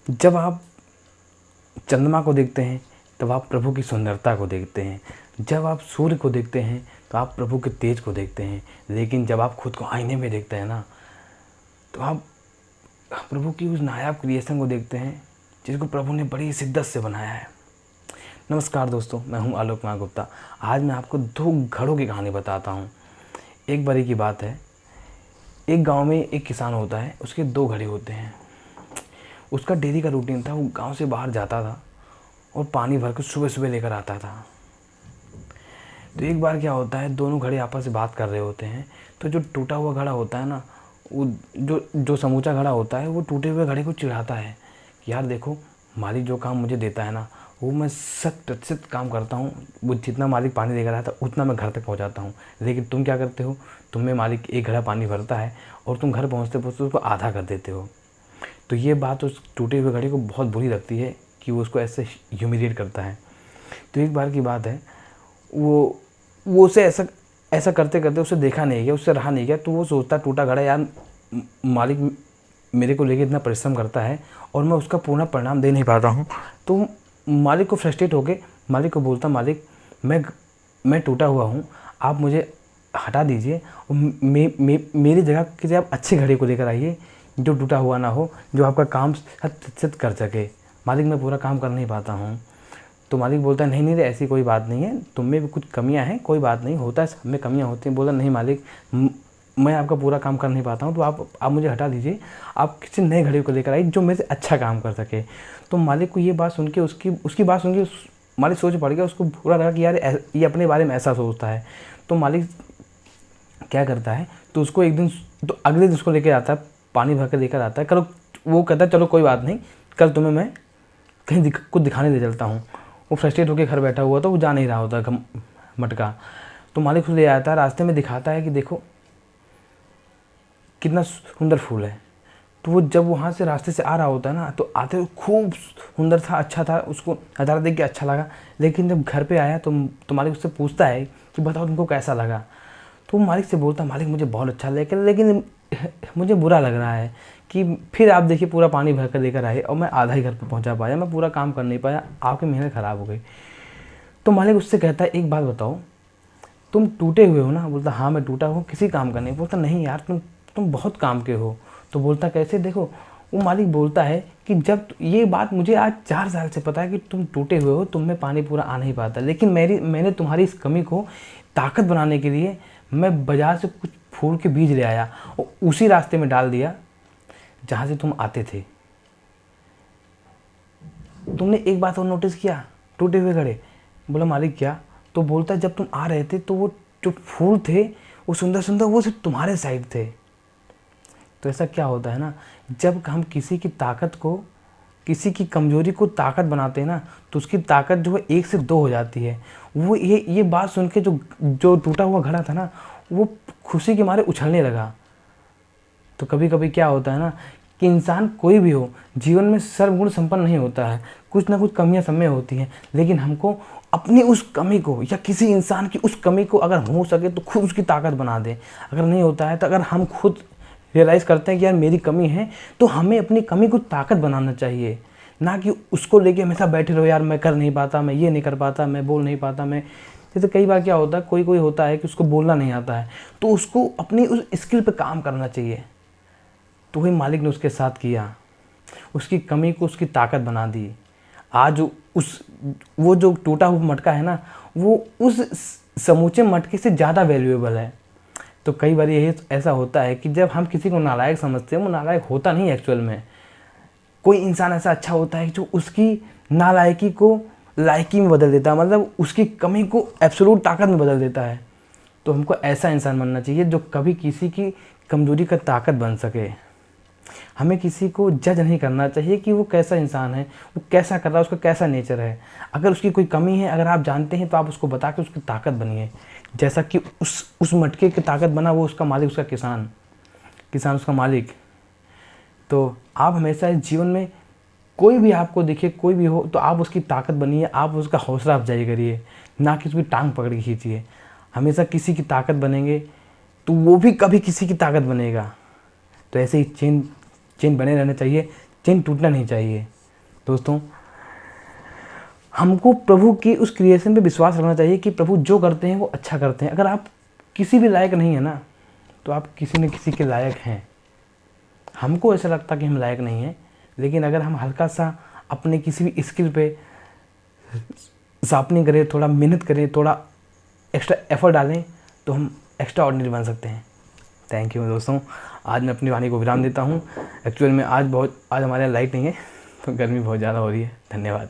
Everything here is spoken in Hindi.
जब आप चंद्रमा को देखते हैं तब आप प्रभु की सुंदरता को देखते हैं, जब आप सूर्य को देखते हैं तो आप प्रभु के तेज को देखते हैं, लेकिन जब आप खुद को आईने में देखते हैं ना तो आप प्रभु की उस नायाब क्रिएशन को देखते हैं जिसको प्रभु ने बड़ी शिद्दत से बनाया है। नमस्कार दोस्तों, मैं हूं आलोक कुमार गुप्ता। आज मैं आपको दो घड़ों की कहानी बताता हूं। एक बारी की बात है, एक गांव में एक किसान होता है, उसके दो घड़े होते हैं। उसका डेली का रूटीन था, वो गांव से बाहर जाता था और पानी भर कर सुबह सुबह लेकर आता था। तो एक बार क्या होता है, दोनों घड़े आपस में बात कर रहे होते हैं। तो जो टूटा हुआ घड़ा होता है ना, वो जो समूचा घड़ा होता है वो टूटे हुए घड़े को चिढ़ाता है कि यार देखो, मालिक जो काम मुझे देता है ना वो मैं 100% काम करता हूँ। वो जितना मालिक पानी देकर आता है उतना मैं घर तक पहुँचाता हूँ, लेकिन तुम क्या करते हो, तुम्हें मालिक एक घड़ा पानी भरता है और तुम घर पहुँचते पहुँचते उसको आधा कर देते हो। तो ये बात उस टूटे हुए घड़े को बहुत बुरी लगती है कि वो उसको ऐसे ह्यूमिलिएट करता है। तो एक बार की बात है, वो उसे ऐसा करते करते उसे देखा नहीं गया, उससे रहा नहीं गया। तो वो सोचता, टूटा घड़ा, यार मालिक मेरे को लेके इतना परिश्रम करता है और मैं उसका पूर्ण परिणाम दे नहीं पाता हूँ। तो मालिक को फ्रस्ट्रेट होके मालिक को बोलता, मालिक मैं टूटा हुआ हूँ, आप मुझे हटा दीजिए और मेरी जगह किसी आप अच्छे घड़े को लेकर आइए जो टूटा हुआ ना हो, जो आपका काम 100% कर सके। मालिक मैं पूरा काम कर नहीं पाता हूँ। तो मालिक बोलता है, नहीं नहीं, ऐसी कोई बात नहीं है, तुम में भी कुछ कमियां हैं, कोई बात नहीं, होता है, सब में कमियां होती हैं। बोला, नहीं मालिक, मैं आपका पूरा काम कर नहीं पाता हूँ, तो आप मुझे हटा दीजिए, आप किसी नए घड़े को लेकर आइए जो मेरे से अच्छा काम कर सके। तो मालिक को ये बात सुन के उसकी बात सुन के मालिक सोच पड़ गया। उसको बुरा लगा कि यार ये अपने बारे में ऐसा सोचता है। तो मालिक क्या करता है, तो उसको एक दिन, तो अगले दिन उसको लेकर आता है, पानी भर कर लेकर आता है। कल वो कहता है, चलो कोई बात नहीं, कल तुम्हें मैं कहीं कुछ दिखाने ले चलता हूँ। वो फ्रस्ट्रेट होकर घर बैठा हुआ था, वो जा नहीं रहा होता मटका। तो मालिक उसको ले आता है, रास्ते में दिखाता है कि देखो कितना सुंदर फूल है। तो वो जब वहाँ से रास्ते से आ रहा होता है ना, तो आते हुए खूब सुंदर था, अच्छा था, उसको नज़ारा देख के अच्छा लगा। लेकिन जब घर पे आया तो मालिक उससे पूछता है कि बताओ तुमको कैसा लगा। तो मालिक से बोलता, मालिक मुझे बहुत अच्छा लगा, लेकिन मुझे बुरा लग रहा है कि फिर आप देखिए पूरा पानी भर कर लेकर आए और मैं आधा ही घर पर पहुंचा पाया, मैं पूरा काम कर नहीं पाया, आपकी मेहनत ख़राब हो गई। तो मालिक उससे कहता है, एक बात बताओ, तुम टूटे हुए हो ना? बोलता, हाँ मैं टूटा हूँ, किसी काम का नहीं। बोलता, नहीं यार, तुम बहुत काम के हो। तो बोलता, कैसे? देखो, वो मालिक बोलता है कि जब ये बात मुझे आज 4 साल से पता है कि तुम टूटे हुए हो, तुम में पानी पूरा आ नहीं पाता, लेकिन मैंने तुम्हारी इस कमी को ताकत बनाने के लिए मैं बाजार से कुछ फूल के बीज ले आया और उसी रास्ते में डाल दिया जहाँ से तुम आते थे। तुमने एक बात और नोटिस किया, टूटे हुए घड़े? बोला, मालिक क्या? तो बोलता, जब तुम आ रहे थे तो वो जो फूल थे वो सुंदर सुंदर, वो सिर्फ तुम्हारे साइड थे। तो ऐसा क्या होता है ना, जब हम किसी की ताकत को, किसी की कमजोरी को ताकत बनाते हैं ना, तो उसकी ताकत जो है 1 से 2 हो जाती है। वो ये बात सुन के जो टूटा हुआ घड़ा था ना, वो खुशी के मारे उछलने लगा। तो कभी कभी क्या होता है ना कि इंसान कोई भी हो, जीवन में सर्वगुण संपन्न नहीं होता है, कुछ ना कुछ कमियां सब में होती हैं, लेकिन हमको अपनी उस कमी को या किसी इंसान की उस कमी को अगर हो सके तो खुद उसकी ताकत बना दें। अगर नहीं होता है तो अगर हम खुद रियलाइज़ करते हैं कि यार मेरी कमी है, तो हमें अपनी कमी को ताकत बनाना चाहिए, ना कि उसको लेके हमेशा बैठे रहो, यार मैं कर नहीं पाता, मैं ये नहीं कर पाता, मैं बोल नहीं पाता। मैं जैसे कई बार क्या होता है, कोई होता है कि उसको बोलना नहीं आता है, तो उसको अपनी उस स्किल पे काम करना चाहिए। तो वही मालिक ने उसके साथ किया, उसकी कमी को उसकी ताकत बना दी। आज वो जो टूटा हुआ मटका है ना, वो उस समूचे मटके से ज़्यादा वैल्यूएबल है। तो कई बार यही ऐसा होता है कि जब हम किसी को नालायक समझते हैं, वो नालायक होता नहीं एक्चुअल में। कोई इंसान ऐसा अच्छा होता है जो उसकी नालायकी को लायकी में बदल देता है, मतलब उसकी कमी को एब्सोल्यूट ताकत में बदल देता है। तो हमको ऐसा इंसान बनना चाहिए जो कभी किसी की कमजोरी का ताकत बन सके। हमें किसी को जज नहीं करना चाहिए कि वो कैसा इंसान है, वो कैसा कर रहा है, उसका कैसा नेचर है। अगर उसकी कोई कमी है, अगर आप जानते हैं, तो आप उसको बता के उसकी ताकत बनिए। जैसा कि उस मटके की ताकत बना वो उसका मालिक, उसका किसान उसका मालिक। तो आप हमेशा इस जीवन में कोई भी आपको दिखे, कोई भी हो, तो आप उसकी ताकत बनिए, आप उसका हौसला अफजाई करिए, ना कि उसकी टांग पकड़ के खींचिए। हमेशा किसी की ताकत बनेंगे तो वो भी कभी किसी की ताकत बनेगा। तो ऐसे ही चेन बने रहना चाहिए, चेन टूटना नहीं चाहिए। दोस्तों, हमको प्रभु की उस क्रिएशन पे विश्वास रखना चाहिए कि प्रभु जो करते हैं वो अच्छा करते हैं। अगर आप किसी भी लायक नहीं है ना, तो आप किसी न किसी के लायक हैं। हमको ऐसा लगता कि हम लायक नहीं हैं, लेकिन अगर हम हल्का सा अपने किसी भी स्किल पे शार्पनिंग करें, थोड़ा मेहनत करें, थोड़ा एक्स्ट्रा एफर्ट डालें, तो हम एक्स्ट्रा ऑर्डिनरी बन सकते हैं। थैंक यू दोस्तों, आज मैं अपनी वाणी को विराम देता हूँ। एक्चुअल में आज हमारे यहाँ लाइट नहीं है, तो गर्मी बहुत ज़्यादा हो रही है। धन्यवाद।